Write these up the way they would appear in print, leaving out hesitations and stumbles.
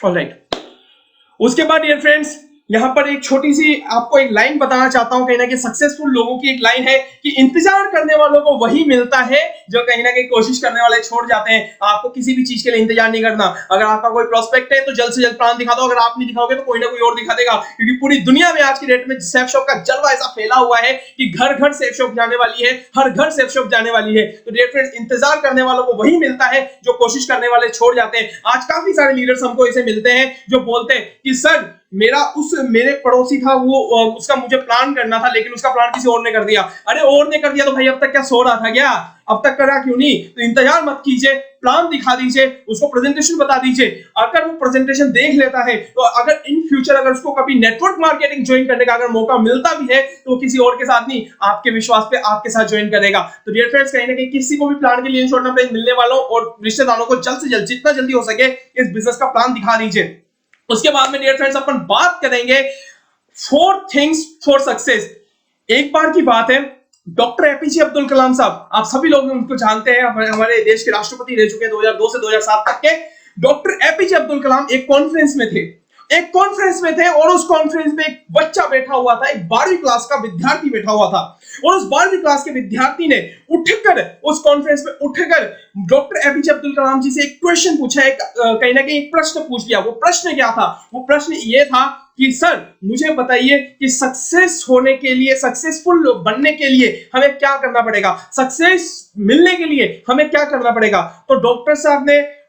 Alright, उसके बाद dear friends यहां पर एक छोटी सी आपको एक लाइन बताना चाहता हूं, कहीं ना कहीं सक्सेसफुल लोगों की एक लाइन है कि इंतजार करने वालों को वही मिलता है जो कहीं ना कहीं कोशिश करने वाले छोड़ जाते हैं। आपको किसी भी चीज के लिए इंतजार नहीं करना। अगर आपका कोई प्रोस्पेक्ट है तो जल्द से जल्द प्लान दिखा दो, अगर आप नहीं दिखाओगे तो कोई ना कोई और दिखा देगा, क्योंकि पूरी दुनिया में आज की डेट में सेफ शॉप का जलवा ऐसा फैला हुआ है कि घर घर सेफ शॉप जाने वाली है, हर घर सेफ शॉप जाने वाली है। तो डियर फ्रेंड्स, इंतजार करने वालों को वही मिलता है जो कोशिश करने वाले छोड़ जाते हैं। आज काफी सारे लीडर्स हमको ऐसे मिलते हैं जो बोलते हैं कि सर मेरे पड़ोसी था, वो उसका मुझे प्लान करना था लेकिन उसका प्लान किसी और ने कर दिया। अरे और ने कर दिया तो भाई अब तक क्या सो रहा था क्या? अब तक करा क्यों नहीं? तो इंतजार मत कीजिए, प्लान दिखा दीजिए, उसको प्रेजेंटेशन बता दीजिए। अगर वो प्रेजेंटेशन देख लेता है तो अगर इन फ्यूचर अगर उसको कभी नेटवर्क मार्केटिंग ज्वाइन करने का अगर मौका मिलता भी है तो किसी और के साथ नहीं, आपके विश्वास पे आपके साथ ज्वाइन करेगा। तो डियर फ्रेंड्स, कहीं ना कहीं किसी को भी प्लान के लिए इंश्योरेंस पेज मिलने वालों और रिश्तेदारों को जल्द से जल्द जितना जल्दी हो सके इस बिजनेस का प्लान दिखा दीजिए। उसके बाद में डियर फ्रेंड्स अपन बात करेंगे 4 थिंग्स फॉर सक्सेस। एक बार की बात है, डॉक्टर एपीजे अब्दुल कलाम साहब, आप सभी लोग उनको जानते हैं, हमारे देश के राष्ट्रपति रह चुके हैं 2002 से 2007 तक के। डॉक्टर एपीजे अब्दुल कलाम एक कॉन्फ्रेंस में थे और उस कॉन्फ्रेंस में एक बच्चा बैठा हुआ था, एक 12वीं क्लास का विद्यार्थी बैठा हुआ था और उस 12वीं क्लास के विद्यार्थी ने उठकर उस कॉन्फ्रेंस में उठकर डॉक्टर एपीजे अब्दुल कलाम जी से एक क्वेश्चन पूछा, कहीं ना कहीं एक प्रश्न पूछ लिया। वो प्रश्न क्या था? वो प्रश्न ये था कि सर मुझे बताइए कि सक्सेस होने के लिए, सक्सेसफुल बनने के लिए हमें क्या करना पड़ेगा, सक्सेस मिलने के लिए हमें क्या करना पड़ेगा? तो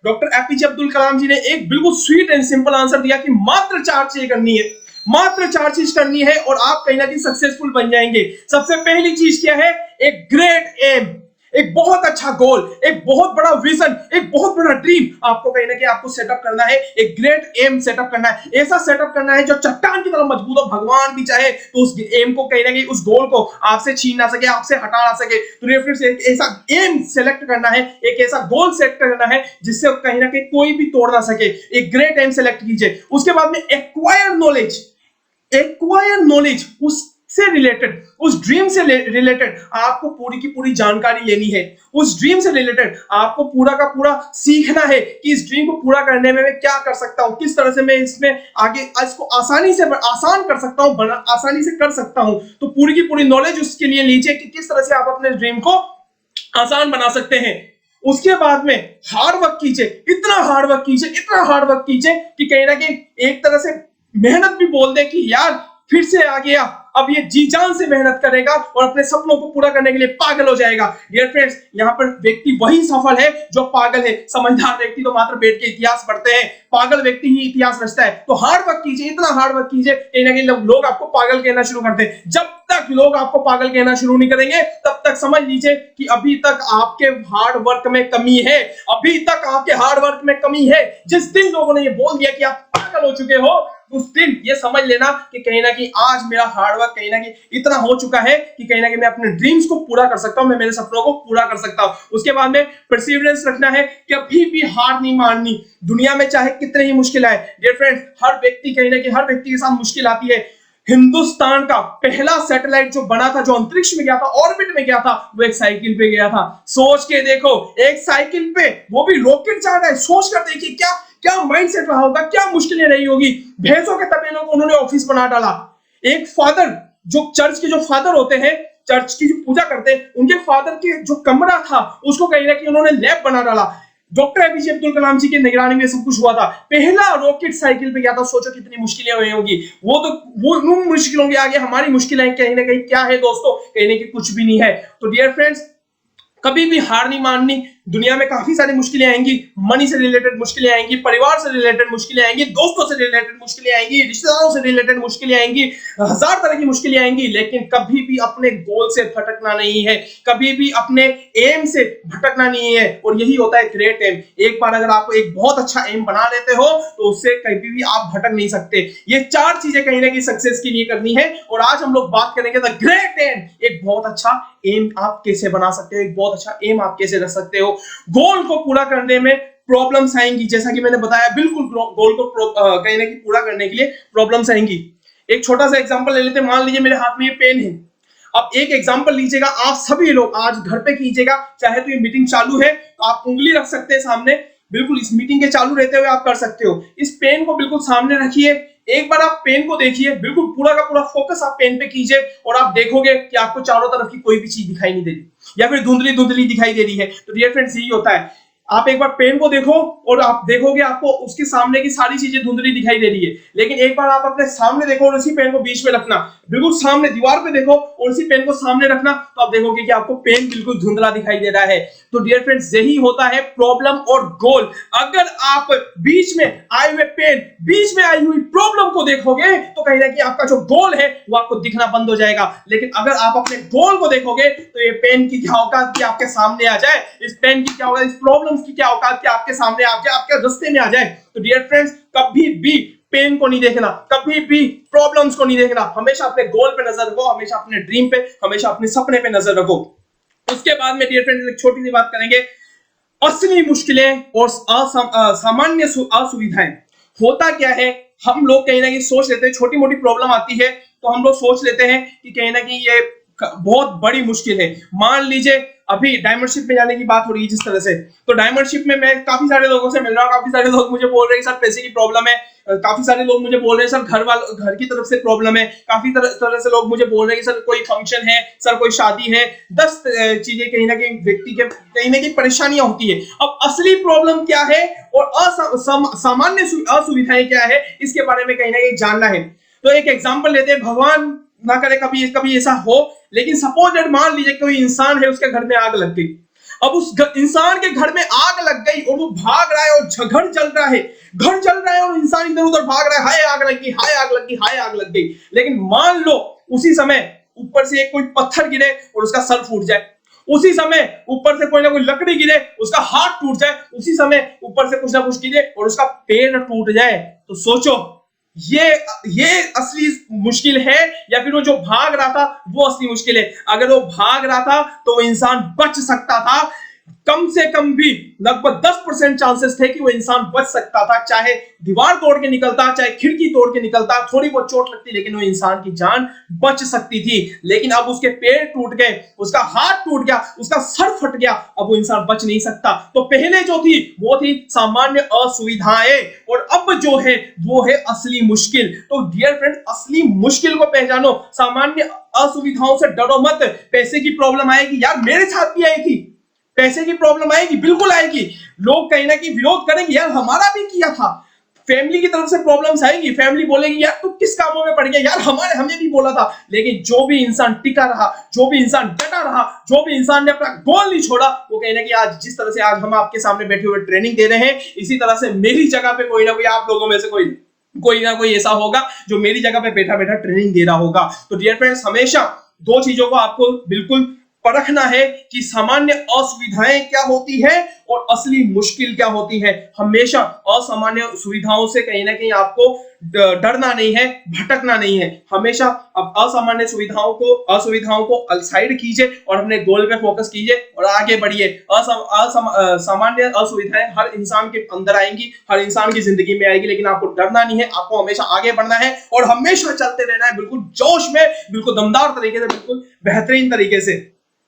डॉक्टर एपीजे अब्दुल कलाम जी ने एक बिल्कुल स्वीट एंड सिंपल आंसर दिया कि मात्र 4 चीजें करनी है, मात्र 4 चीज करनी है और आप कहीं ना कहीं सक्सेसफुल बन जाएंगे। सबसे पहली चीज क्या है? एक ग्रेट एम, एक बहुत अच्छा गोल, एक बहुत बड़ा विजन, एक बहुत बड़ा ड्रीम आपको कहीं ना कहीं आपको सेटअप करना है। एक ग्रेट एम सेटअप करना है, ऐसा सेटअप करना है जो चट्टान की तरह मजबूत हो। भगवान भी चाहे तो उस एम को कहीं ना कहीं, उस गोल को आपसे छीन ना सके, आपसे हटा ना सके। तो रेफरेंस एक ऐसा एम सेलेक्ट करना है, एक ऐसा गोल सेट करना है जिससे कहीं ना कहीं कोई भी तोड़ ना सके। एक ग्रेट एम सेलेक्ट कीजिए। उसके बाद में एक्वायर नॉलेज, उससे रिलेटेड, उस ड्रीम से रिलेटेड आपको पूरी की पूरी जानकारी लेनी है। उस ड्रीम से रिलेटेड आपको पूरा का पूरा सीखना है कि इस ड्रीम को पूरा करने में मैं क्या कर सकता हूं, किस तरह से मैं इसमें आगे इसको आसान कर सकता हूं, आसानी से कर सकता हूं। तो पूरी की पूरी नॉलेज उसके लिए लीजिए कि किस तरह से आप अपने ड्रीम को आसान बना सकते हैं। उसके बाद में हार्ड वर्क कीजिए, इतना हार्ड वर्क कीजिए कि कहीं ना कहीं एक तरह से मेहनत भी बोल दे कि यार फिर से आ गया, अब ये जी जान से मेहनत करेगा और अपने सपनों को पूरा करने के लिए पागल हो जाएगा। डियर फ्रेंड्स, यहाँ पर व्यक्ति वही सफल है जो पागल है। समझदार व्यक्ति तो मात्र बैठ के इतिहास पढ़ते हैं, पागल व्यक्ति ही इतिहास रचता है। तो हार्ड वर्क कीजिए, इतना हार्ड वर्क कीजिए, कहीं ना कहीं लोग आपको पागल कहना शुरू करते हैं। जब तक लोग आपको पागल कहना शुरू नहीं करेंगे तब तक समझ लीजिए कि अभी तक आपके हार्ड वर्क में कमी है, अभी तक आपके हार्ड वर्क में कमी है। जिस दिन लोगों ने ये बोल दिया कि आप पागल हो चुके हो, उस दिन ये समझ लेना कि कहीं ना कहीं आज मेरा हार्डवर्क कहीं ना कहीं इतना हो चुका है कि कहीं ना कहीं मैं अपने ड्रीम्स को पूरा कर सकता हूं, मैं मेरे सपनों को पूरा कर सकता हूं। उसके बाद में परसिवरेंस रखना है, कभी भी हार नहीं माननी। दुनिया में चाहे कितने ही मुश्किल आए, डियर फ्रेंड्स, हर व्यक्ति कहीं ना कहीं, हर व्यक्ति के साथ मुश्किल आती है। हिंदुस्तान का पहला सैटेलाइट जो बना था, जो अंतरिक्ष में गया था, ऑर्बिट में गया था, वो एक साइकिल पे गया था। सोच के देखो, एक साइकिल पे, वो भी रॉकेट जा रहा है। सोच कर देखिए क्या माइंडसेट रहा होगा, क्या मुश्किलें रही होगी। भैंसों के तबेलों को उन्होंने ऑफिस बना डाला। एक फादर, जो चर्च के जो फादर होते हैं, चर्च की जो पूजा करते हैं, उनके फादर के जो कमरा था उसको कहीं ना कहीं उन्होंने लैब बना डाला। डॉक्टर एपीजे अब्दुल कलाम जी के निगरानी में सब कुछ हुआ था। पहला रॉकेट साइकिल पे गया था। सोचो कितनी मुश्किलें हुई होंगी। वो उन मुश्किलों के आगे हमारी मुश्किलें कहीं ना कहीं क्या है दोस्तों? कहीं ना कहीं कुछ भी नहीं है। तो डियर फ्रेंड्स, कभी भी हार नहीं माननी। दुनिया में काफी सारी मुश्किलें आएंगी, मनी से रिलेटेड मुश्किलें आएंगी, परिवार से रिलेटेड मुश्किलें आएंगी, दोस्तों से रिलेटेड मुश्किलें आएंगी, रिश्तेदारों से रिलेटेड मुश्किलें आएंगी, हजार तरह की मुश्किलें आएंगी। लेकिन कभी भी अपने गोल से भटकना नहीं है, कभी भी अपने एम से भटकना नहीं है। और यही होता है ग्रेट एम। एक बार अगर आप एक बहुत अच्छा एम बना लेते हो तो उससे कभी भी आप भटक नहीं सकते। ये 4 चीजें कहीं ना कहीं सक्सेस के लिए करनी है। और आज हम लोग बात करेंगे द ग्रेट एम। एक बहुत अच्छा एम आप कैसे बना सकते हो, एक बहुत अच्छा एम आप कैसे रख सकते हो। गोल को पूरा करने में प्रॉब्लम्स आएंगी, जैसा कि मैंने बताया, बिल्कुल गोल को कहीं ना कहीं पूरा करने के लिए प्रॉब्लम्स आएंगी। एक छोटा सा एग्जांपल ले लेते हैं। मान लीजिए मेरे हाथ में ये पेन है। अब एक एग्जांपल लीजिएगा, आप सभी लोग आज घर पे कीजिएगा, चाहे तो ये मीटिंग चालू है तो आप उंगली रख सकते हैं सामने। बिल्कुल इस मीटिंग के चालू रहते हुए आप कर सकते हो। इस पेन को बिल्कुल सामने रखिए, एक बार आप पेन को देखिए, बिल्कुल पूरा का पूरा फोकस आप पेन पे कीजिए और आप देखोगे कि आपको चारों तरफ की कोई भी चीज दिखाई नहीं दे रही या फिर धुंधली धुंधली दिखाई दे रही है। तो डियर फ्रेंड्स यही होता है, आप एक बार पेन को देखो और आप देखोगे आपको उसके सामने की सारी चीजें धुंधली दिखाई दे रही है, लेकिन एक बार आप अपने सामने देखो और उसी पेन को बीच में रखना, बिल्कुल सामने दीवार पे देखो और उसी पेन को सामने रखना, तो आप देखोगे कि आपको पेन बिल्कुल धुंधला दिखाई दे रहा है। तो डियर फ्रेंड्स यही होता है प्रॉब्लम और गोल। अगर आप बीच में आए हुए पेन, बीच में आई हुई प्रॉब्लम को देखोगे तो कहीं ना कहीं आपका जो गोल है वो आपको दिखना बंद हो जाएगा। लेकिन अगर आप अपने गोल को देखोगे तो ये पेन की क्या औकात की आपके सामने आ जाए, इस पेन की क्या औकात, इस प्रॉब्लम की क्या औकात की आपके सामने आ जाए, आपके रास्ते में आ जाए। तो डियर फ्रेंड्स कभी भी पेन को नहीं देखना, कभी भी प्रॉब्लम्स को नहीं देखना, हमेशा अपने गोल पे नजर रखो, हमेशा अपने ड्रीम पे, हमेशा अपने सपने पे नजर रखो। उसके बाद में डियर फ्रेंड्स एक छोटी सी बात करेंगे, असली मुश्किलें और सामान्य असुविधाएं। होता क्या है, हम लोग कहीं ना कहीं सोच लेते हैं, छोटी मोटी प्रॉब्लम आती है तो हम लोग सोच लेते हैं कि कहीं ना कहीं ये बहुत बड़ी मुश्किल है। मान लीजिए अभी डायमंडशिप में जाने की बात हो रही है जिस तरह से, तो डायमंडशिप में मैं काफी सारे लोगों से मिल रहा हूँ, काफी सारे लोग मुझे बोल रहे हैं सर पैसे की प्रॉब्लम है, काफी सारे लोग मुझे बोल रहे हैं सर घर की तरफ से प्रॉब्लम है, काफी तरह से लोग मुझे बोल रहे हैं कि सर कोई फंक्शन है, सर कोई शादी है, 10 चीजें कहीं ना कहीं व्यक्ति के कहीं ना कहीं परेशानियां होती है। अब असली प्रॉब्लम क्या है और सामान्य असुविधाएं क्या है, इसके बारे में कहीं ना कहीं जानना है। तो एक एग्जाम्पल लेते हैं, भगवान ना करे कभी कभी ऐसा हो, लेकिन सपोज दैट मान लीजिए कोई इंसान है, उसके घर में आग लग गई। अब उस इंसान के घर में आग लग गई और वो भाग रहा है और घर जल रहा है, घर जल रहा है और इंसान इधर उधर भाग रहा है, हाय आग लग गई, हाय आग लग गई, हाय आग लग गई। लेकिन मान लो उसी समय ऊपर से एक कोई पत्थर गिरे और उसका सर फूट जाए, उसी समय ऊपर से कोई ना कोई लकड़ी गिरे, उसका हाथ टूट जाए, उसी समय ऊपर से कुछ ना कुछ गिरे और उसका पैर टूट जाए, तो सोचो ये असली मुश्किल है या फिर वो जो भाग रहा था वो असली मुश्किल है। अगर वो भाग रहा था तो वो इंसान बच सकता था, कम से कम भी लगभग 10% चांसेस थे कि वो इंसान बच सकता था, चाहे दीवार तोड़ के निकलता, चाहे खिड़की तोड़ के निकलता, थोड़ी बहुत चोट लगती लेकिन वो इंसान की जान बच सकती थी। लेकिन अब उसके पैर टूट गए, उसका हाथ टूट गया, उसका सर फट गया, अब वो इंसान बच नहीं सकता। तो पहले जो थी वो थी सामान्य असुविधाएं और अब जो है वो है असली मुश्किल। तो डियर फ्रेंड्स असली मुश्किल को पहचानो, सामान्य असुविधाओं से डरो मत। पैसे की प्रॉब्लम आएगी, यार मेरे साथ भी आई थी, पैसे की प्रॉब्लम आएगी, बिल्कुल आएगी, लोग कहीं ना कहीं विरोध करेंगे, यार हमारा भी किया था। फैमिली की तरफ से प्रॉब्लम्स आएगी, फैमिली बोलेगी यार तू किस कामों में पड़ गया, यार हमें भी बोला था। लेकिन जो भी इंसान टिका रहा, जो भी इंसान डटा रहा, जो भी इंसान ने अपना गोल नहीं छोड़ा, वो कहीं ना कहीं आज जिस तरह से आज हम आपके सामने बैठे हुए ट्रेनिंग दे रहे हैं, इसी तरह से मेरी जगह पे कोई ना कोई आप लोगों में से कोई ना कोई ऐसा होगा जो मेरी जगह पे बैठा बैठा ट्रेनिंग दे रहा होगा। तो डियर फ्रेंड्स हमेशा दो चीजों को आपको बिल्कुल परखना है कि सामान्य असुविधाएं क्या होती है और असली मुश्किल क्या होती है। हमेशा असामान्य सुविधाओं से कहीं ना कहीं आपको डरना नहीं है, भटकना नहीं है। हमेशा अब असामान्य असुविधाओं को साइड कीजिए और अपने गोल पे फोकस कीजिए और आगे बढ़िए। सामान्य असुविधाएं हर इंसान के अंदर आएंगी, हर इंसान की जिंदगी में आएगी, लेकिन आपको डरना नहीं है, आपको हमेशा आगे बढ़ना है और हमेशा चलते रहना है, बिल्कुल जोश में, बिल्कुल दमदार तरीके से, बिल्कुल बेहतरीन तरीके से।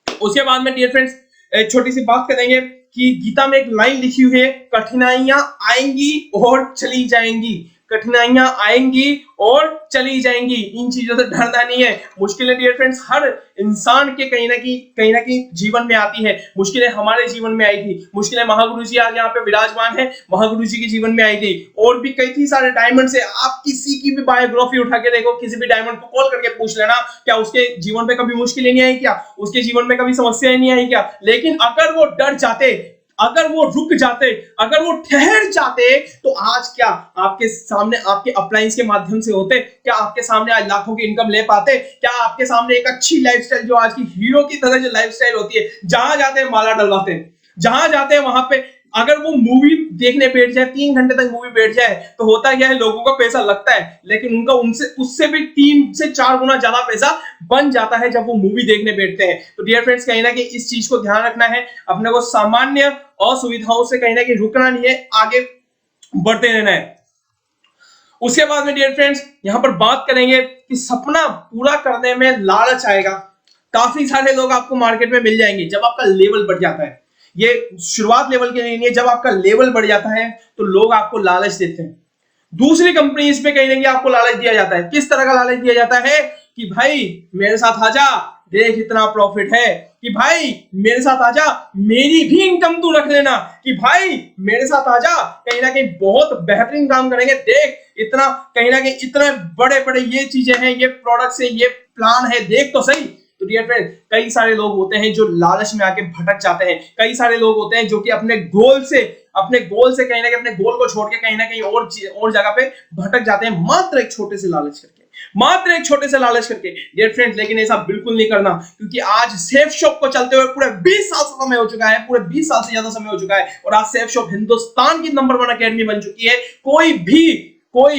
उसके बाद में डियर फ्रेंड्स एक छोटी सी बात करेंगे कि गीता में एक लाइन लिखी हुई है, कठिनाइयां आएंगी और चली जाएंगी, कठिनाइयां आएंगी और चली जाएंगी, इन चीजों से डरना नहीं है। मुश्किलें डियर फ्रेंड्स हर इंसान के कहीं ना कहीं जीवन में आती है। मुश्किलें हमारे जीवन में आई थी, मुश्किलें महागुरु जी आज यहाँ पे विराजमान है, महागुरु जी के जीवन में आई थी और भी कई थी सारे डायमंड से। आप किसी की भी बायोग्राफी उठा के देखो, किसी भी डायमंड को कॉल करके पूछ लेना क्या उसके जीवन में कभी मुश्किलें नहीं आई, क्या उसके जीवन में कभी समस्याएं नहीं आई क्या। लेकिन अगर वो डर जाते, अगर वो रुक जाते, अगर वो ठहर जाते, तो आज क्या आपके सामने आपके अपलाइंस के माध्यम से होते, क्या आपके सामने आज लाखों की इनकम ले पाते, क्या आपके सामने एक अच्छी लाइफस्टाइल जो आज की हीरो की तरह जो लाइफस्टाइल होती है, जहां जाते हैं माला डलवाते हैं, जहां जाते हैं वहां पे अगर वो मूवी देखने बैठ जाए, 3 घंटे तक मूवी बैठ जाए, तो होता क्या है लोगों का पैसा लगता है, लेकिन उनका उससे भी 3 से 4 गुना ज्यादा पैसा बन जाता है जब वो मूवी देखने बैठते हैं। तो डियर फ्रेंड्स कहीं ना कहीं इस चीज को ध्यान रखना है, अपने को सामान्य असुविधाओं से कहीं ना कहीं रुकना नहीं है, आगे बढ़ते रहना है। उसके बाद में डियर फ्रेंड्स यहां पर बात करेंगे कि सपना पूरा करने में लालच आएगा। काफी सारे लोग आपको मार्केट में मिल जाएंगे जब आपका लेवल बढ़ जाता है, ये शुरुआत लेवल के लिए नहीं है, जब आपका लेवल बढ़ जाता है तो लोग आपको लालच देते हैं। दूसरी कंपनी इसमें कहीं ना कहीं आपको लालच दिया जाता है। किस तरह का लालच दिया जाता है कि भाई मेरे साथ आजा, देख इतना प्रॉफिट है, कि भाई मेरे साथ आजा, मेरी भी इनकम तू रख लेना, कि भाई मेरे साथ आजा, कहीं ना कहीं बहुत बेहतरीन काम करेंगे, देख इतना कहीं ना कहीं इतने बड़े बड़े ये चीजें हैं, ये प्रोडक्ट्स है, ये प्लान है, देख तो सही। तो डियर फ्रेंड, कई सारे लोग होते हैं जो लालच में आके भटक जाते हैं। कई सारे लोग होते हैं जो कि अपने गोल से कहीं ना कहीं अपने गोल को छोड़ के कहीं ना कहीं और जगह पे भटक जाते हैं, मात्र एक छोटे से लालच करके, मात्र एक छोटे से लालच करके। डियर फ्रेंड्स, लेकिन ऐसा बिल्कुल नहीं करना, क्योंकि आज सेफ शॉप को चलते हुए पूरे 20 साल से समय हो चुका है, पूरे 20 साल से ज्यादा समय हो चुका है, और आज सेफ शॉप हिंदुस्तान की नंबर 1 अकेडमी बन चुकी है। कोई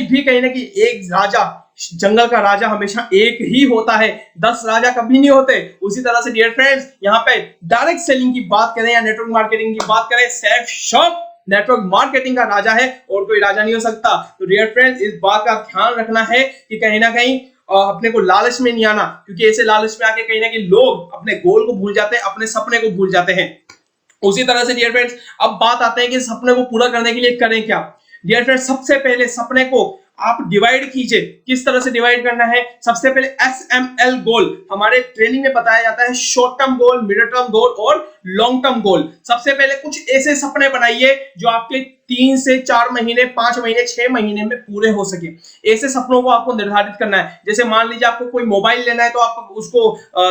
भी कहीं ना कहीं एक राजा, जंगल का राजा हमेशा एक ही होता है, 10 राजा कभी नहीं होते। उसी तरह से डियर फ्रेंड्स, यहाँ पे डायरेक्ट सेलिंग की बात करें या नेटवर्क मार्केटिंग की बात करें, सेफ शॉप नेटवर्क मार्केटिंग का राजा है, और कोई राजा नहीं हो सकता। तो डियर फ्रेंड्स, इस बात का ध्यान रखना है कि कहीं ना कहीं अपने को लालच में नहीं आना, क्योंकि ऐसे लालच में आके कहीं ना कहीं लोग अपने गोल को भूल जाते हैं, अपने सपने को भूल जाते हैं। उसी तरह से डियर फ्रेंड्स, अब बात आते हैं कि सपने को पूरा करने के लिए करें क्या। डियर फ्रेंड्स, सबसे पहले सपने को आप डिवाइड कीजिए। किस तरह से डिवाइड करना है? सबसे पहले SML गोल हमारे ट्रेनिंग में बताया जाता है, short term goal, middle term goal और लॉन्ग टर्म गोल। सबसे पहले कुछ ऐसे सपने बनाइए जो आपके 3 से 4 महीने, 5 महीने, 6 महीने में पूरे हो सके। ऐसे सपनों को आपको निर्धारित करना है। जैसे मान लीजिए आपको कोई मोबाइल लेना है तो आप उसको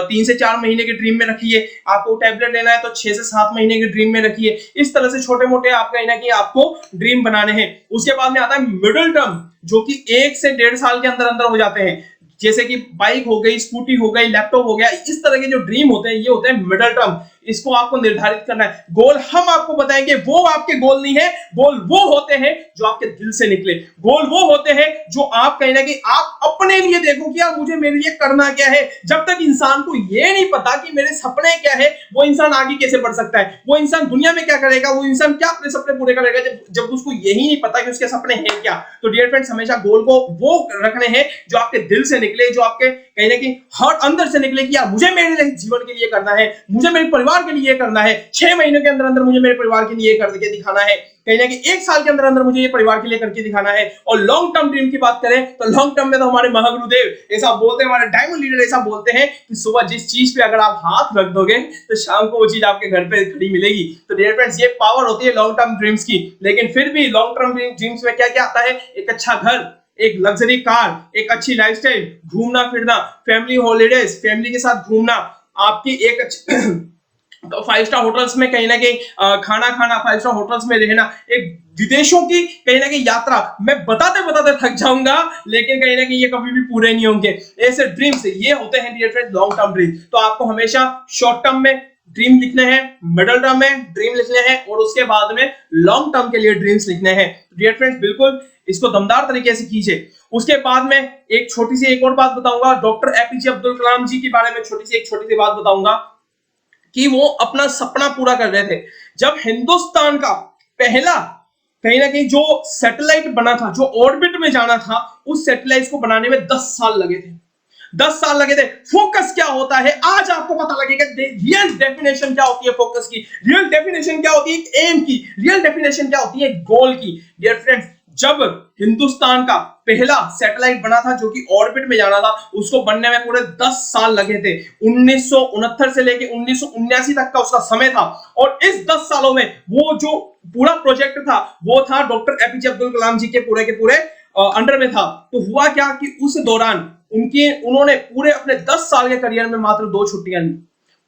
3 से 4 महीने के ड्रीम में रखिए। आपको टैबलेट लेना है तो 6 से 7 महीने के ड्रीम में रखिए। इस तरह से छोटे मोटे आप कहीं ना कहीं आपको ड्रीम बनाने हैं। उसके बाद में आता है मिडिल टर्म, जो कि 1 से 1.5 साल के अंदर अंदर हो जाते हैं। जैसे कि बाइक हो गई, स्कूटी हो गई, लैपटॉप हो गया, इस तरह के जो ड्रीम होते हैं ये होते हैं मिडिल टर्म। इसको आपको निर्धारित करना है। गोल हम आपको बताएंगे, वो आपके गोल नहीं है। गोल वो होते हैं जो आपके दिल से निकले। गोल वो होते हैं जो आप कहीं ना कहीं आप अपने लिए देखो कि यार मुझे मेरे लिए करना क्या है। जब तक इंसान को ये नहीं पता कि मेरे सपने क्या है, वो इंसान आगे कैसे बढ़ सकता है, वो इंसान दुनिया में क्या करेगा, वो इंसान क्या अपने सपने पूरे करेगा जब उसको यही नहीं पता कि उसके सपने हैं क्या। तो डियर फ्रेंड्स, हमेशा गोल को वो रखने हैं जो आपके दिल से निकले, जो आपके कहीं ना कहीं हार्ट अंदर से निकले कि यार मुझे मेरे जीवन के लिए करना है, मुझे मेरे परिवार के लिए करना है, 6 महीने के अंदर अंदर मुझे मेरे परिवार के लिए करके दिखाना है, कहीं ना कहीं 1 साल के अंदर अंदर मुझे ये परिवार के लिए करके दिखाना है। और लॉन्ग टर्म ड्रीम की बात करें तो लॉन्ग टर्म में तो हमारे महागुरुदेव ऐसा बोलते हैं, हमारे डायमंड लीडर ऐसा बोलते हैं कि सुबह जिस चीज पे अगर आप हाथ रख दोगे तो शाम को वो चीज आपके घर पे खड़ी मिलेगी। तो डियर फ्रेंड्स, ये पावर होती है लॉन्ग टर्म ड्रीम्स की। लेकिन फिर भी लॉन्ग टर्म ड्रीम्स में क्या क्या आता है? एक अच्छा घर, एक लग्जरी कार, एक अच्छी लाइफस्टाइल, घूमना फिरना, फैमिली हॉलीडेज, फैमिली के साथ घूमना, आपकी एक तो 5 स्टार होटल्स में कहीं ना कहीं खाना खाना, 5 स्टार होटल्स में रहना, एक विदेशों की कहीं ना कहीं यात्रा। मैं बताते बताते थक जाऊंगा, लेकिन कहीं ना कहीं ये कभी भी पूरे नहीं होंगे। ऐसे ड्रीम्स ये होते हैं dear friends long term dream. तो आपको हमेशा शॉर्ट टर्म में ड्रीम लिखने हैं, मिडिल टर्म में ड्रीम लिखने हैं, और उसके बाद में लॉन्ग टर्म के लिए ड्रीम्स लिखने हैं। डियर फ्रेंड्स, बिल्कुल इसको दमदार तरीके से कीजिए। उसके बाद में एक छोटी सी एक और बात बताऊंगा, डॉक्टर एपीजे अब्दुल कलाम जी के बारे में छोटी सी बात बताऊंगा कि वो अपना सपना पूरा कर रहे थे। जब हिंदुस्तान का पहला कहीं ना कहीं जो सैटेलाइट बना था, जो ऑर्बिट में जाना था, उस सैटेलाइट को बनाने में 10 साल लगे थे। 10 साल लगे थे। फोकस क्या होता है आज आपको पता लगेगा। रियल डेफिनेशन क्या होती है फोकस की, रियल डेफिनेशन क्या होती है एम की, रियल डेफिनेशन क्या होती है गोल की। डियर फ्रेंड्स, जब हिंदुस्तान का पहला सैटेलाइट बना था जो कि ऑर्बिट में जाना था, उसको बनने में पूरे 10 साल लगे थे। 1969 से लेके 1979 तक का उसका समय था। और इस 10 सालों में वो जो पूरा प्रोजेक्ट था वो था डॉक्टर एपीजे अब्दुल कलाम जी के पूरे अंडर में था। तो हुआ क्या कि उस दौरान उन्होंने पूरे अपने 10 साल के करियर में मात्र 2 छुट्टियां ली।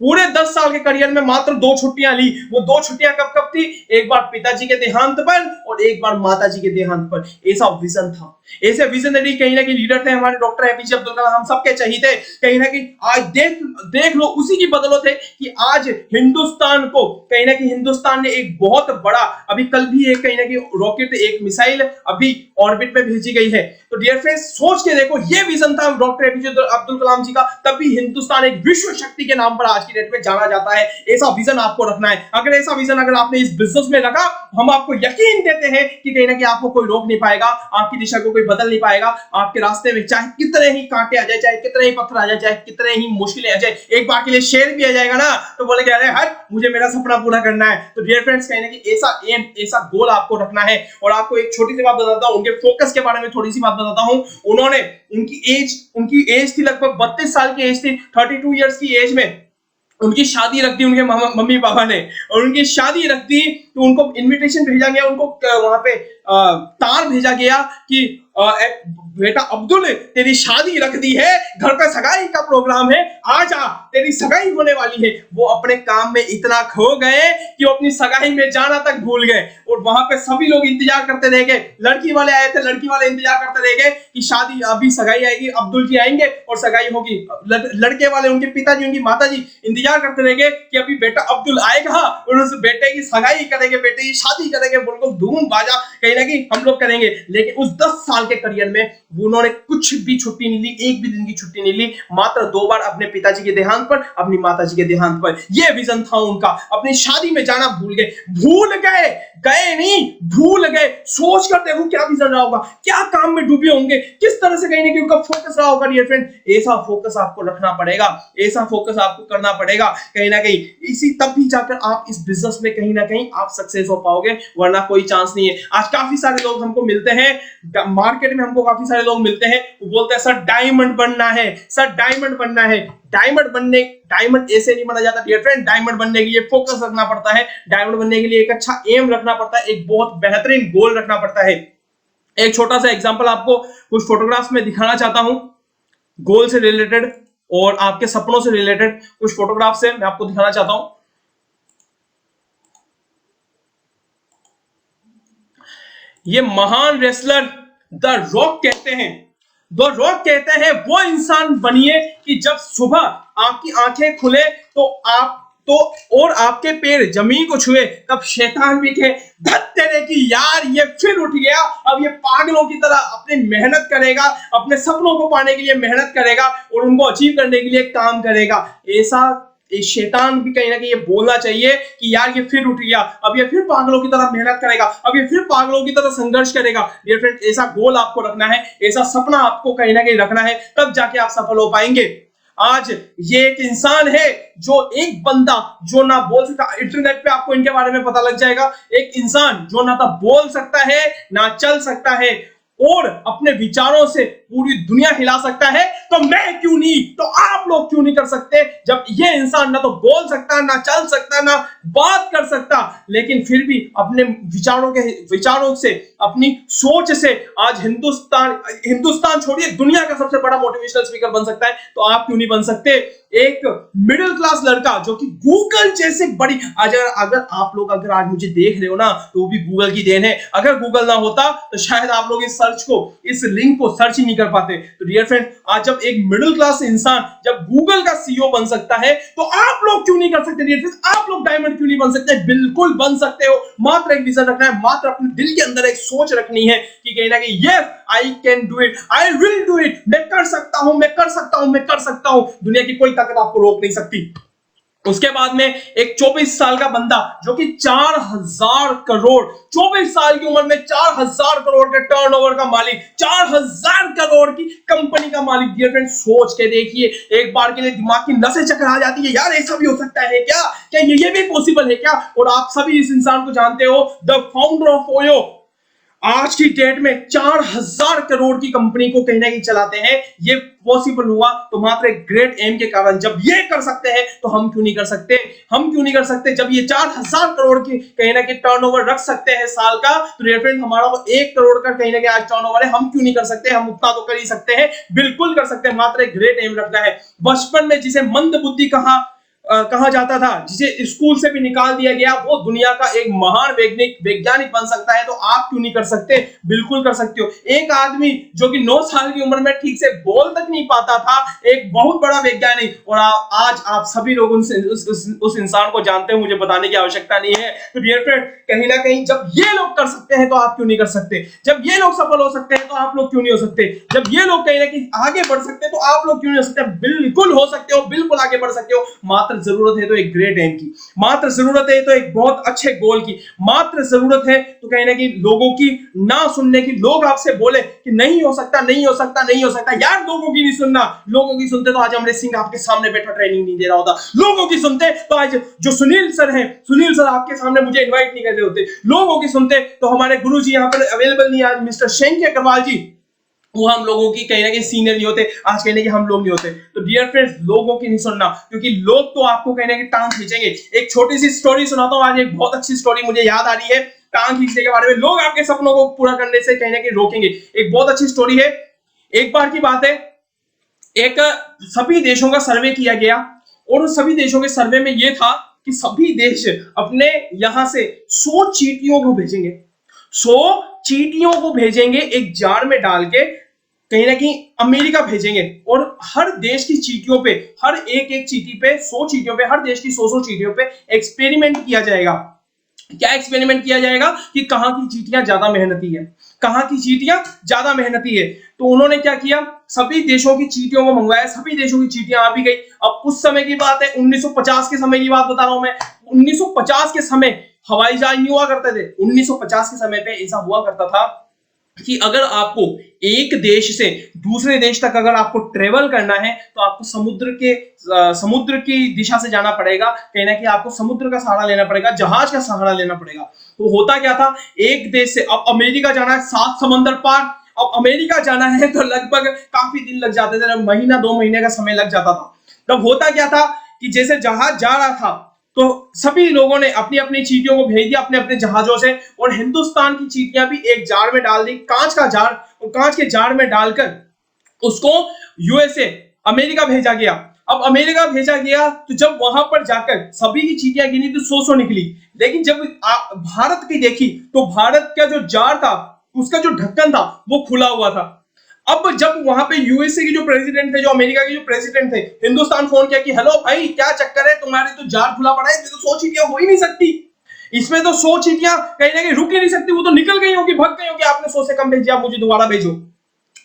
पूरे 10 साल के करियर में मात्र 2 छुट्टियां ली। वो 2 छुट्टियां कब कब थी? एक बार पिताजी के देहांत पर और एक बार माताजी के देहांत पर। ऐसा विजन था। ऐसे विजनरी कहीं ना कहीं लीडर थे हमारे डॉक्टर एपीजे अब्दुल कलाम, हम सबके चाहिए। कहीं ना कहीं आज देख लो उसी की बदौलत है कि आज हिंदुस्तान को कहीं ना कहीं हिंदुस्तान ने एक बहुत बड़ा, अभी कल भी एक कहीं ना कहीं रॉकेट, एक मिसाइल अभी ऑर्बिट में भेजी गई है। तो डियर फ्रेंड्स, सोच के देखो, ये विजन था डॉक्टर एपीजे अब्दुल कलाम जी का, तभी हिंदुस्तान एक विश्व शक्ति के नाम पर आज की डेट में जाना जाता है। ऐसा विजन आपको रखना है। अगर ऐसा विजन अगर आपने इस बिजनेस में रखा, हम आपको यकीन देते हैं कि कहीं ना कहीं आपको कोई रोक नहीं पाएगा, आपकी दिशा को कोई बदल नहीं पाएगा। आपके रास्ते में चाहे कितने ही कांटे आ जाए, चाहे कितने ही पत्थर आ जाए, चाहे कितने ही मुश्किलें आ जाए, एक बार के लिए शेर भी आ जाएगा ना तो बोलेंगे अरे हट, मुझे मेरा सपना पूरा करना है। तो डियर फ्रेंड्स, कहीं ना कहीं ऐसा एम, ऐसा गोल आपको रखना है। और आपको एक छोटी सी बात बताता हूं, उनके फोकस के बारे में थोड़ी सी बात बताता हूं। उन्होंने उनकी एज थी लगभग 32 साल की एज थी। 32 इयर्स की एज में उनकी शादी रख दी उनके मम्मी पापा ने। और उनकी शादी रख दी तो उनको इनविटेशन भेजा गया, उनको वहां पे तार भेजा गया कि बेटा अब्दुल, तेरी शादी रख दी है, घर पे सगाई का प्रोग्राम है, आ जा, तेरी सगाई होने वाली है। वो अपने काम में इतना खो गए कि वो अपनी सगाई में जाना तक भूल गए। और वहां पे सभी लोग इंतजार करते रह गए। लड़की वाले आए थे, लड़की वाले इंतजार करते रह गए कि शादी, अभी सगाई आएगी, अब्दुल जी आएंगे और सगाई होगी। लड़के वाले, उनके पिताजी, उनकी माताजी इंतजार करते रह गए कि अभी बेटा अब्दुल आएगा और उस बेटे की सगाई करेंगे, बेटे की शादी करेंगे, बिल्कुल धूम बाजा कहीं ना कहीं हम लोग करेंगे। लेकिन उस 10 साल के करियर में उन्होंने कुछ भी छुट्टी नहीं ली, एक भी दिन की छुट्टी नहीं ली। मात्र 2 बार अपने पिताजी के देहांत पर, अपनी माताजी के देहांत पर। यह विजन था उनका। अपनी शादी में जाना भूल गए, गए नहीं, भूल गए। सोच कर देखो क्या विजन रहा होगा, क्या काम में डूबे होंगे, किस तरह से कहीं ना कहीं उनका फोकस रहा होगा। डियर फ्रेंड, ऐसा फोकस आपको रखना पड़ेगा, ऐसा फोकस आपको करना पड़ेगा कहीं ना कहीं। इसी तब भी जाकर आप इस बिजनेस में कहीं ना कहीं आप सक्सेस हो पाओगे, वरना कोई चांस नहीं है। आज काफी सारे लोग हमको मिलते हैं मार्केट में, हमको काफी सारे लोग मिलते हैं, वो बोलते हैं सर डायमंड बनना है, सर डायमंड बनना है। डायमंड ऐसे नहीं बना जाता डियर फ्रेंड। डायमंड बनने के लिए फोकस रखना पड़ता है, डायमंड बनने के लिए एक अच्छा एम रखना पड़ता है, एक बहुत बेहतरीन गोल रखना पड़ता है। एक छोटा सा एग्जांपल आपको कुछ फोटोग्राफ्स में दिखाना चाहता हूं, गोल से रिलेटेड और आपके सपनों से रिलेटेड कुछ फोटोग्राफ्स है, मैं आपको दिखाना चाहता हूं। ये महान रेसलर द रॉक कहते हैं वो इंसान बनिए कि जब सुबह आपकी आंखें खुले तो और आपके पैर जमीन को छुए, तब शैतान भी कहे धत तेरे की यार, ये फिर उठ गया, अब ये पागलों की तरह अपनी मेहनत करेगा, अपने सपनों को पाने के लिए मेहनत करेगा और उनको अचीव करने के लिए काम करेगा। ऐसा शैतान भी कहीं ना कहीं ये बोलना चाहिए कि यार ये फिर उठ गया, अब ये फिर पागलों की तरह मेहनत करेगा, अब ये फिर पागलों की तरह संघर्ष करेगा। डियर फ्रेंड, ऐसा गोल आपको रखना है, ऐसा सपना आपको कहीं ना कहीं रखना है, तब जाके आप सफल हो पाएंगे। आज ये एक इंसान है जो एक बंदा जो ना बोल सकता, इंटरनेट पे आपको इनके बारे में पता लग जाएगा। एक इंसान जो ना तो बोल सकता है, ना चल सकता है और अपने विचारों से पूरी दुनिया हिला सकता है, तो मैं क्यों नहीं, तो आप लोग क्यों नहीं कर सकते। जब ये इंसान ना तो बोल सकता, ना चल सकता, ना बात कर सकता, लेकिन फिर भी अपने विचारों से, अपनी सोच से आज हिंदुस्तान छोड़िए दुनिया का सबसे बड़ा मोटिवेशनल स्पीकर बन सकता है, तो आप क्यों नहीं बन सकते। एक मिडिल क्लास लड़का जो कि गूगल जैसे बड़ी, अगर आप लोग अगर आज मुझे देख रहे हो ना, तो वो भी गूगल की देन है। अगर गूगल ना होता तो शायद आप लोग इस लिंक को सर्च ही नहीं कर पाते। तो डियर फ्रेंड, आज जब एक मिडिल क्लास इंसान जब गूगल का सीईओ बन सकता है, तो आप लोग क्यों नहीं कर सकते। डियर फ्रेंड, आप लोग डायमंड क्यों नहीं बन सकते। बिल्कुल बन सकते हो, मात्र एक विजन रखना है, मात्र अपने दिल के अंदर एक सोच रखनी है कि कहीं ना कहीं yes I can do it, I will do it, मैं कर सकता हूं, मैं कर सकता हूं, मैं कर सकता हूं। दुनिया की कोई ताकत आपको रोक नहीं सकती। उसके बाद में एक 24 साल का बंदा जो कि 4000 करोड़, 24 साल की उम्र में 4000 करोड़ के टर्नओवर का मालिक, 4000 करोड़ की कंपनी का मालिक। डियर फ्रेंड, सोच के देखिए, एक बार के लिए दिमाग की नसें चकरा जाती है, यार ऐसा भी हो सकता है क्या, क्या ये भी पॉसिबल है क्या। और आप सभी इस इंसान को जानते हो, द फाउंडर ऑफ ओयो, आज की डेट में 4000 करोड़ की कंपनी को कहीं ना कहीं चलाते हैं। ये पॉसिबल हुआ तो मात्र एक ग्रेट एम के कारण। जब ये कर सकते हैं तो हम क्यों नहीं कर सकते, हम क्यों नहीं कर सकते। जब ये 4000 करोड़ की कहीं ना कहीं टर्नओवर रख सकते हैं साल का, तो डियर फ्रेंड हमारा 1 करोड़ का कहीं ना कहीं आज टर्नओवर है, हम क्यों नहीं कर सकते। हम उतना तो कर ही सकते हैं, बिल्कुल कर सकते हैं, मात्र एक ग्रेट एम रखना है। बचपन में जिसे मंद बुद्धि कहा जाता था, जिसे स्कूल से भी निकाल दिया गया, वो दुनिया का एक महान वैज्ञानिक बन सकता है, तो आप क्यों नहीं कर सकते। बिल्कुल कर सकते हो। एक आदमी जो कि 9 साल की उम्र में ठीक से बोल तक नहीं पाता था, एक बहुत बड़ा वैज्ञानिक, और आज आप सभी लोग उस इंसान को जानते हैं, मुझे बताने की आवश्यकता नहीं है। तो डियर फ्रेंड, कहीं ना कहीं जब ये लोग कर सकते हैं तो आप क्यों नहीं कर सकते। जब ये लोग सफल हो सकते हैं तो आप लोग क्यों नहीं हो सकते। जब ये लोग कहीं ना कहीं आगे बढ़ सकते हैं तो आप लोग क्यों नहीं हो सकते। बिल्कुल हो सकते हो, बिल्कुल आगे बढ़ सकते हो, मात्र मात्र जरूरत है तो एक ग्रेट एम की, मात्र जरूरत है तो एक बहुत अच्छे गोल की, मात्र जरूरत है तो कहीं ना कहीं लोगों की ना सुनने की। लोग आपसे बोले कि नहीं हो सकता, नहीं हो सकता, नहीं हो सकता, यार लोगों की नहीं सुनना। लोगों की सुनते तो आज अमरीक सिंह आपके सामने बैठा ट्रेनिंग नहीं दे रहा होता। लोगों की सुनते तो आज जो सुनील सर हैं, सुनील सर आपके सामने मुझे इनवाइट नहीं कर रहे होते। लोगों की सुनते तो हमारे गुरुजी यहाँ पर अवेलेबल नहीं, आज मिस्टर शेंके अग्रवाल जी, वो हम लोगों की कहीं ना कहीं सीनियर नहीं होते, आज कहीं ना कहीं हम लोग नहीं होते। तो डियर फ्रेंड्स, लोगों की नहीं सुनना, क्योंकि लोग तो आपको कहीं ना कहीं टांग खींचेंगे। एक छोटी सी स्टोरी सुनाता हूँ आज, एक बहुत अच्छी स्टोरी मुझे याद आ रही है टांग खींचने के बारे में। लोग आपके सपनों को पूरा करने से कहीं ना कहीं रोकेंगे। एक बहुत अच्छी स्टोरी है। एक बार की बात है, एक सभी देशों का सर्वे किया गया और उन सभी देशों के सर्वे में यह था कि सभी देश अपने यहां से 100 चींटियों को भेजेंगे, 100 चींटियों को भेजेंगे एक जार में डाल के, कहीं ना कहीं अमेरिका भेजेंगे। और हर देश की चींटियों पे, हर एक चींटी पे 100 चींटियों पे, हर देश की 100 चींटियों पे एक्सपेरिमेंट किया जाएगा। क्या एक्सपेरिमेंट किया जाएगा कि कहां की चींटियां ज्यादा मेहनती है, कहां की चींटियां ज्यादा मेहनती है। तो उन्होंने क्या किया, सभी देशों की चींटियों को मंगवाया, सभी देशों की चींटियां आ भी गई। अब उस समय की बात है, 1950 के समय की बात बता रहा हूं मैं। 1950 के समय हवाई जहाज नहीं हुआ करते थे। 1950 के समय पे ऐसा हुआ करता था कि अगर आपको एक देश से दूसरे देश तक अगर आपको ट्रेवल करना है तो आपको समुद्र की दिशा से जाना पड़ेगा। कहीं ना कहीं आपको समुद्र का सहारा लेना पड़ेगा, जहाज का सहारा लेना पड़ेगा। तो होता क्या था, एक देश से अब अमेरिका जाना है 7 समंदर पार। अब अमेरिका जाना है तो लगभग काफी दिन लग जाते थे, महीना 2 महीने का समय लग जाता था। तब होता क्या था कि जैसे जहाज जा रहा था तो सभी लोगों ने अपनी अपनी चींटियों को भेज दिया अपने अपने जहाजों से, और हिंदुस्तान की चींटियां भी एक जार में डाल दी, कांच का जार, और कांच के जार में डालकर उसको यूएसए, अमेरिका भेजा गया। अब अमेरिका भेजा गया तो जब वहां पर जाकर सभी की चींटियां गिनी तो 100 निकली। लेकिन जब भारत की देखी तो भारत का जो जार था, उसका जो ढक्कन था वो खुला हुआ था। अब जब वहां पे यूएसए के जो प्रेसिडेंट थे, जो अमेरिका के जो प्रेसिडेंट थे, हिंदुस्तान फोन किया कि हेलो भाई क्या चक्कर है, तुम्हारी तो जार खुला पड़ा है, तो 100 चींटियां हो ही नहीं सकती, इसमें तो 100 चींटियां कहीं ना कहीं रुक ही नहीं सकती, वो तो निकल गई होगी, भग गई होगी, आपने 100 से कम भेजा, मुझे दोबारा भेजो।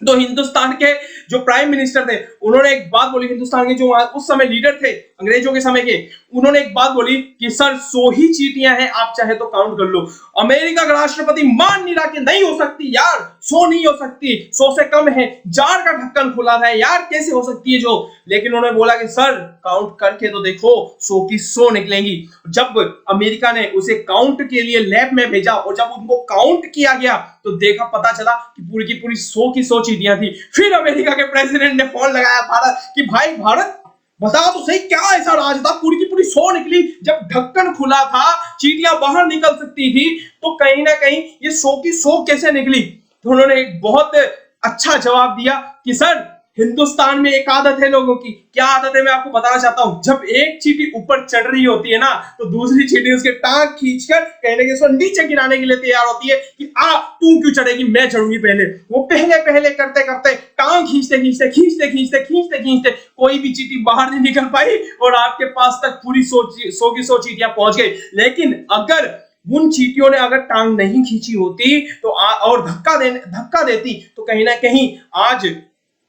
तो हिंदुस्तान के जो प्राइम मिनिस्टर थे उन्होंने एक बात बोली, हिंदुस्तान के जो उस समय लीडर थे अंग्रेजों के समय के, उन्होंने एक बात बोली कि सर 100 ही चींटियां हैं, आप चाहे तो काउंट कर लो। अमेरिका का राष्ट्रपति मान नहीं रहा कि नहीं हो सकती यार, 100 नहीं हो सकती, 100 से कम है, जार का ढक्कन खुला था यार, कैसे हो सकती है जो। लेकिन उन्होंने बोला कि सर काउंट करके तो देखो, 100 की 100 निकलेंगी। जब अमेरिका ने उसे काउंट के लिए लैब में भेजा और जब उनको काउंट किया गया तो देखा, पता चला कि पूरी की पूरी 100 की 100 चींटियां थी। फिर अमेरिका के प्रेसिडेंट ने फोन लगाया भारत कि भाई भारत बता तो सही क्या ऐसा राज था, पूरी की पूरी 100 निकली, जब ढक्कन खुला था चींटियां बाहर निकल सकती थी, तो कहीं ना कहीं ये 100 की 100 कैसे निकली। तो उन्होंने एक बहुत अच्छा जवाब दिया कि सर हिंदुस्तान में एक आदत है लोगों की, क्या आदत है मैं आपको बताना चाहता हूं। जब एक चींटी ऊपर चढ़ रही होती है ना, तो दूसरी चींटी उसके टांग खींचकर कहीं ना कहीं उसको नीचे गिराने के लिए तैयार होती है कि आ तू क्यों चढ़ेगी, मैं चढ़ूंगी पहले। वो पहले पहले करते करते टांग खींचते खींचते खींचते खींचते खींचते खींचते कोई भी चींटी बाहर नहीं निकल पाई और आपके पास तक पूरी 100 की 100 चींटियां पहुंच गई। लेकिन अगर उन चींटियों ने अगर टांग नहीं खींची होती तो और धक्का देती तो कहीं ना कहीं आज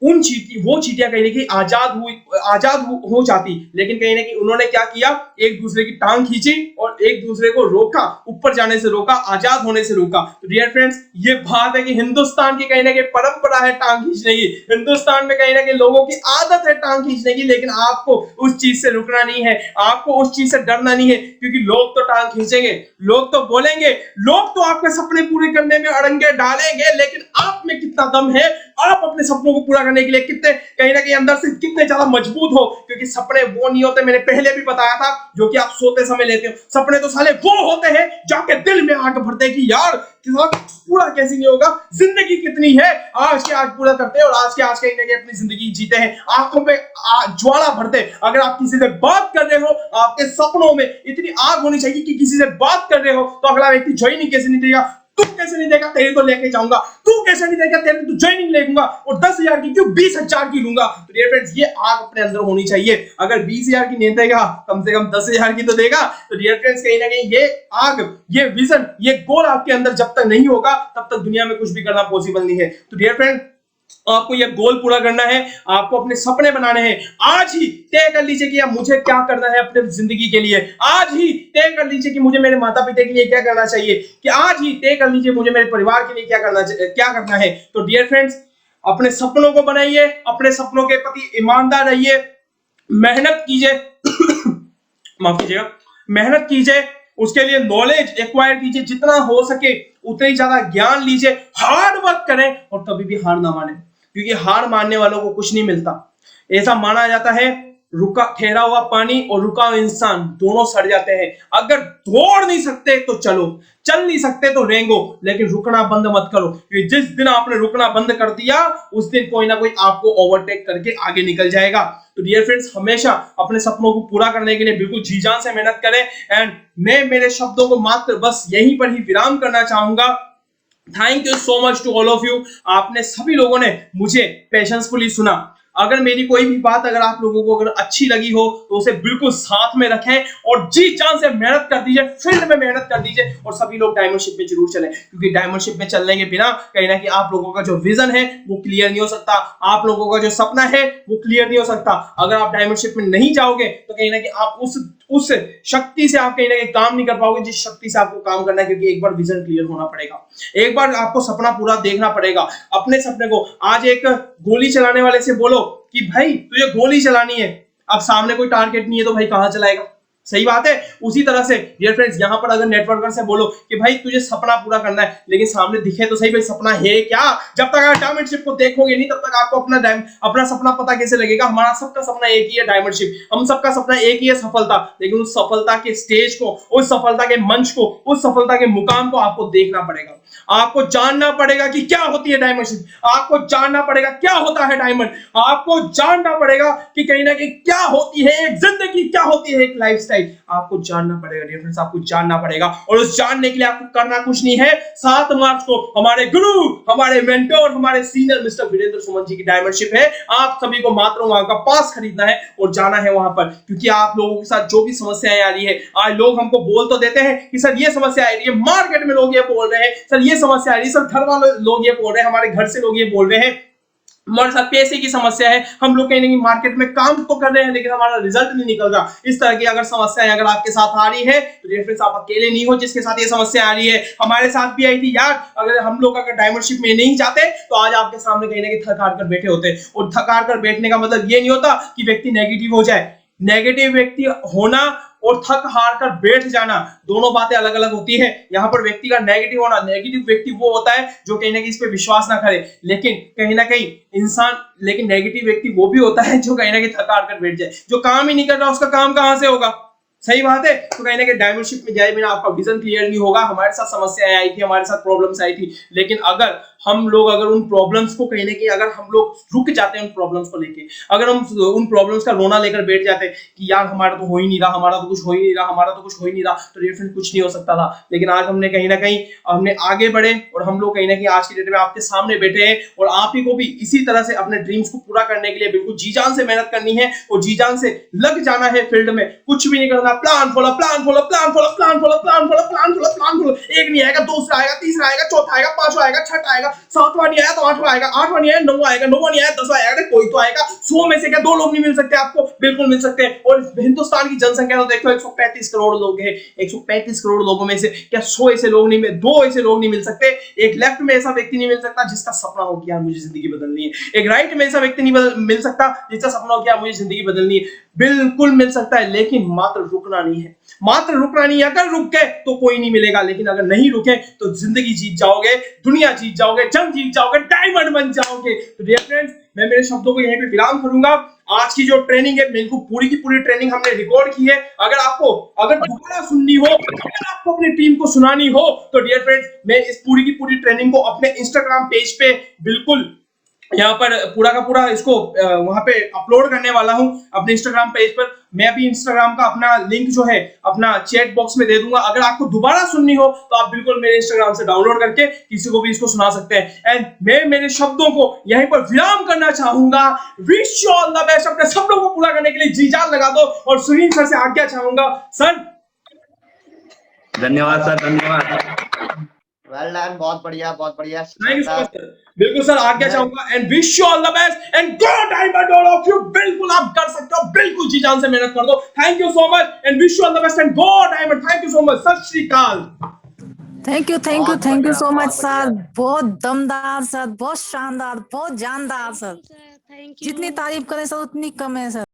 वो चींटियां कहीं ना कहीं आजाद हो जाती। लेकिन कहीं ना कहीं उन्होंने क्या किया, एक दूसरे की टांग खींची और एक दूसरे को रोका, ऊपर जाने से रोका, आजाद होने से रोका। तो डियर फ्रेंड्स, ये बात है कि हिंदुस्तान की कहीं ना कहीं परंपरा है टांग खींचने की, हिंदुस्तान में कहीं ना कहीं लोगों की आदत है टांग खींचने की। लेकिन आपको उस चीज से रुकना नहीं है, आपको उस चीज से डरना नहीं है, क्योंकि लोग तो टांग खींचेंगे, लोग तो बोलेंगे, लोग तो आपके सपने पूरे करने में अड़ंगे डालेंगे, लेकिन आप में कितना दम है, आप अपने सपनों को पूरा करने के लिए कितने कहीं ना कहीं अंदर से कितने ज्यादा मजबूत हो। क्योंकि सपने वो नहीं होते, मैंने पहले भी बताया था, जो कि आप सोते समय लेते हो। सपने तो साले वो होते हैं जाके दिल में आग भरते हैं कि यार पूरा कैसे नहीं होगा, जिंदगी कितनी है, आज के आज पूरा करते हैं और आज के आज कहीं ना कहीं अपनी जिंदगी जीते हैं, आंखों पे ज्वाला भरते हैं। अगर आप किसी से बात कर रहे हो, आपके सपनों में इतनी आग होनी चाहिए कि किसी से बात कर रहे हो तो अगला व्यक्ति ज्वाइनिंग कैसे नहीं देगा, तू कैसे नहीं देगा, तेरे तो लेके जाऊंगा, तू कैसे नहीं देगा, तेरे तो ज्वाइनिंग लेगा, और 10,000 की क्यों 20,000 की लूंगा। तो डियर फ्रेंड्स, ये आग अपने अंदर होनी चाहिए। अगर 20,000 की नहीं देगा, कम से कम 10,000 की तो देगा। तो डियर फ्रेंड्स, कहीं ना कहीं ये आग, ये विजन, ये गोल आपके अंदर जब तक नहीं होगा तब तक दुनिया में कुछ भी करना पॉसिबल नहीं है। तो डियर फ्रेंड, आपको ये गोल पूरा करना है, आपको अपने सपने बनाने हैं। आज ही तय कर लीजिए कि मुझे क्या करना है अपने जिंदगी के लिए। आज ही तय कर लीजिए कि मुझे मेरे माता पिता के लिए क्या करना चाहिए, कि आज ही तय कर लीजिए मुझे मेरे परिवार के लिए क्या करना है। तो डियर फ्रेंड्स, अपने सपनों को बनाइए, अपने सपनों के प्रति ईमानदार रहिए, मेहनत कीजिए माफ कीजिएगा, मेहनत कीजिए, उसके लिए नॉलेज एक्वायर कीजिए, जितना हो सके उतना ही ज्यादा ज्ञान लीजिए, हार्ड वर्क करें और कभी भी हार ना माने, क्योंकि हार मानने वालों को कुछ नहीं मिलता। ऐसा माना जाता है रुका ठहरा हुआ पानी और रुका हुआ इंसान दोनों सड़ जाते हैं। अगर दौड़ नहीं सकते तो चलो, चल नहीं सकते तो रेंगो, लेकिन रुकना बंद मत करो, क्योंकि जिस दिन आपने रुकना बंद कर दिया उस दिन कोई ना कोई आपको ओवरटेक करके आगे निकल जाएगा। तो डियर फ्रेंड्स, हमेशा अपने सपनों को पूरा करने के लिए बिल्कुल जी जान से मेहनत करें। एंड मैं मेरे शब्दों को मात्र बस यहीं पर ही विराम करना चाहूंगा। Thank you so much to all of you. आपने सभी लोगों ने मुझे पेशेंसफुली सुना। अगर मेरी कोई भी बात अगर आप लोगों को अगर अच्छी लगी हो तो उसे बिल्कुल साथ में रखें और जी जान से मेहनत कर दीजिए, फील्ड में मेहनत कर दीजिए और सभी लोग डायमंडशिप में जरूर चलें, क्योंकि डायमंडशिप में चलने के बिना कहीं ना कहीं आप लोगों का जो विजन है वो क्लियर नहीं हो सकता, आप लोगों का जो सपना है वो क्लियर नहीं हो सकता। अगर आप डायमंडशिप में नहीं जाओगे तो कहीं ना कहीं आप उस शक्ति से आप कहीं ना कहीं काम नहीं कर पाओगे जिस शक्ति से आपको काम करना है, क्योंकि एक बार विजन क्लियर होना पड़ेगा, एक बार आपको सपना पूरा देखना पड़ेगा। अपने सपने को आज एक गोली चलाने वाले से बोलो कि भाई तुझे गोली चलानी है, अब सामने कोई टारगेट नहीं है तो भाई कहां चलाएगा, सही बात है। उसी तरह से डियर फ्रेंड्स, यहां पर अगर नेटवर्कर से बोलो कि भाई तुझे सपना पूरा करना है, लेकिन सामने दिखे तो सही भाई सपना है क्या, जब तक आप डायमंडशिप को देखोगे नहीं तब तक आपको अपना सपना पता कैसे लगेगा। हमारा सबका सपना एक ही है, डायमंडशिप, हम सबका सपना एक ही है, सफलता। लेकिन उस सफलता के स्टेज को, उस सफलता के मंच को, उस सफलता के मुकाम को आपको देखना पड़ेगा, आपको जानना पड़ेगा कि क्या होती है डायमंडशिप, आपको जानना पड़ेगा क्या होता है डायमंड, आपको जानना पड़ेगा कि कहीं ना कहीं क्या होती है एक जिंदगी, क्या होती है एक लाइफस्टाइल, आपको जानना पड़ेगा डियर फ्रेंड्स, आपको जानना पड़ेगा। और उस जानने के लिए आपको करना कुछ नहीं है, 7 मार्च को हमारे गुरु, हमारे मेंटोर, हमारे सीनियर मिस्टर वीरेंद्र सुमन जी की डायमंडशिप है। आप सभी को मात्र वहां का पास खरीदना है और जाना है वहां पर, क्योंकि आप लोगों के साथ जो भी समस्याएं आ रही है, आज लोग हमको बोल तो देते हैं कि सर ये समस्या आ रही है, मार्केट में लोग ये बोल रहे हैं, सर ये समस्या आ रही है, सर घर वाले लोग ये बोल रहे हैं, हमारे घर से लोग ये बोल रहे हैं, हमारे साथ पैसे की समस्या है, हम लोग कहीं ना कहीं मार्केट में काम तो कर रहे हैं लेकिन हमारा रिजल्ट नहीं निकल रहा। इस तरह की अगर समस्याएं अगर आपके साथ आ रही है तो रेफरेंस आप अकेले नहीं हो जिसके साथ ये समस्या आ रही है, हमारे साथ भी आई थी यार। अगर हम लोग अगर डायमंडशिप में नहीं जाते तो आज आपके सामने कहीं ना कहीं थक हार कर बैठे होते, और थक हार कर बैठने का मतलब ये नहीं होता कि व्यक्ति नेगेटिव हो जाए। नेगेटिव व्यक्ति होना और थक हार कर बैठ जाना दोनों बातें अलग अलग होती है। यहाँ पर व्यक्ति का नेगेटिव होना, नेगेटिव व्यक्ति वो होता है जो कहीं ना कहीं इस पे विश्वास ना करे, लेकिन कहीं ना कहीं लेकिन नेगेटिव व्यक्ति वो भी होता है जो कहीं ना कहीं थक हार कर बैठ जाए, जो काम ही नहीं कर रहा उसका काम कहां से होगा, सही बात है। तो कहीं ना कहीं डायमंडशिप में जाए बिना आपका विजन क्लियर नहीं होगा। हमारे साथ समस्याएं आई थी, हमारे साथ प्रॉब्लम्स आई थी, लेकिन अगर हम लोग अगर उन प्रॉब्लम्स को कहीं ना कहीं अगर हम लोग रुक जाते हैं उन प्रॉब्लम्स को लेके, अगर हम उन प्रॉब्लम्स का रोना लेकर बैठ जाते हैं कि यार हमारा तो हो ही नहीं रहा, हमारा तो कुछ हो ही नहीं रहा, हमारा तो कुछ हो ही नहीं रहा, तो डेफिनेटली कुछ नहीं हो सकता था। लेकिन आज हमने कहीं ना कहीं हमने आगे बढ़े और हम लोग कहीं ना कहीं आज की डेट में आपके सामने बैठे हैं, और आप ही को भी इसी तरह से अपने ड्रीम्स को पूरा करने के लिए बिल्कुल जी जान से मेहनत करनी है और जी जान से लग जाना है फील्ड में, कुछ भी नहीं करना, plan follow, plan follow, plan follow, plan follow, plan follow, plan follow, plan follow. एक नहीं आएगा, दूसरा आएगा, तीसरा आएगा, चौथा आएगा, पांचवा आएगा, छठा आएगा, सातवां नहीं आया तो आठवां आएगा, आठवां नहीं आया नौवां आएगा, नौवां नहीं आया 10वां आएगा, कोई तो आएगा। 100 में से क्या 2 लोग नहीं मिल सकते आपको, बिल्कुल मिल सकते हैं। और हिंदुस्तान की जनसंख्या तो देखो 135 करोड़ लोग हैं, 135 करोड़ लोगों में से क्या 100 ऐसे लोग नहीं, 2 ऐसे लोग नहीं मिल सकते, एक लेफ्ट में ऐसा व्यक्ति नहीं मिल सकता जिसका सपना हो कि यार मुझे जिंदगी बदलनी है, एक राइट में ऐसा व्यक्ति नहीं मिल सकता जिसका सपना हो कि यार मुझे जिंदगी बदलनी है। बिल्कुल मिल सकता है, लेकिन मात्र रुकना नहीं है, मात्र रुकना नहीं है। अगर रुक गए तो कोई नहीं मिलेगा, लेकिन अगर नहीं रुके तो जिंदगी जीत जाओगे, दुनिया जीत जाओगे, जंग जीत जाओगे, डायमंड बन जाओगे। तो डियर फ्रेंड्स, मैं मेरे शब्दों को यहीं पे विराम करूंगा। आज की जो ट्रेनिंग है बिल्कुल पूरी की पूरी ट्रेनिंग हमने रिकॉर्ड की है। अगर दोबारा सुननी हो, अगर आपको अपनी टीम को सुनानी हो तो डियर फ्रेंड्स, मैं इस पूरी की पूरी ट्रेनिंग को अपने इंस्टाग्राम पेज पे बिल्कुल यहाँ पर पूरा का पूरा इसको वहां पे अपलोड करने वाला हूं अपने इंस्टाग्राम पेज पर। मैं अभी इंस्टाग्राम का अपना लिंक जो है अपना चैट बॉक्स में दे दूंगा। अगर आपको दोबारा सुननी हो तो आप बिल्कुल मेरे इंस्टाग्राम से डाउनलोड करके किसी को भी इसको सुना सकते हैं। एंड मैं मेरे शब्दों को यहीं पर विराम करना चाहूंगा। Wish you all the best. अपने सपनों को पूरा करने के लिए जी जान लगा दो और सुनील सर से आज्ञा चाहूंगा। सर धन्यवाद सर, धन्यवाद। वेल डन, बहुत बढ़िया, बहुत बढ़िया। Thank you so much sir. बिल्कुल सर, आज्ञा मैं चाहूंगा and wish you all the best and go diamond all of you. बिल्कुल आप कर सकते हो, बिल्कुल जी जान से मेहनत कर दो। Thank you so much and wish you all the best and go diamond. Thank you so much, सत श्री अकाल। बहुत थैंक यू बढ़िया, सो मच बहुत सर। बढ़िया। बहुत दमदार सर, बहुत शानदार, बहुत जानदार thank sir. You sir, thank जितनी यू। तारीफ करें सर उतनी कम है सर।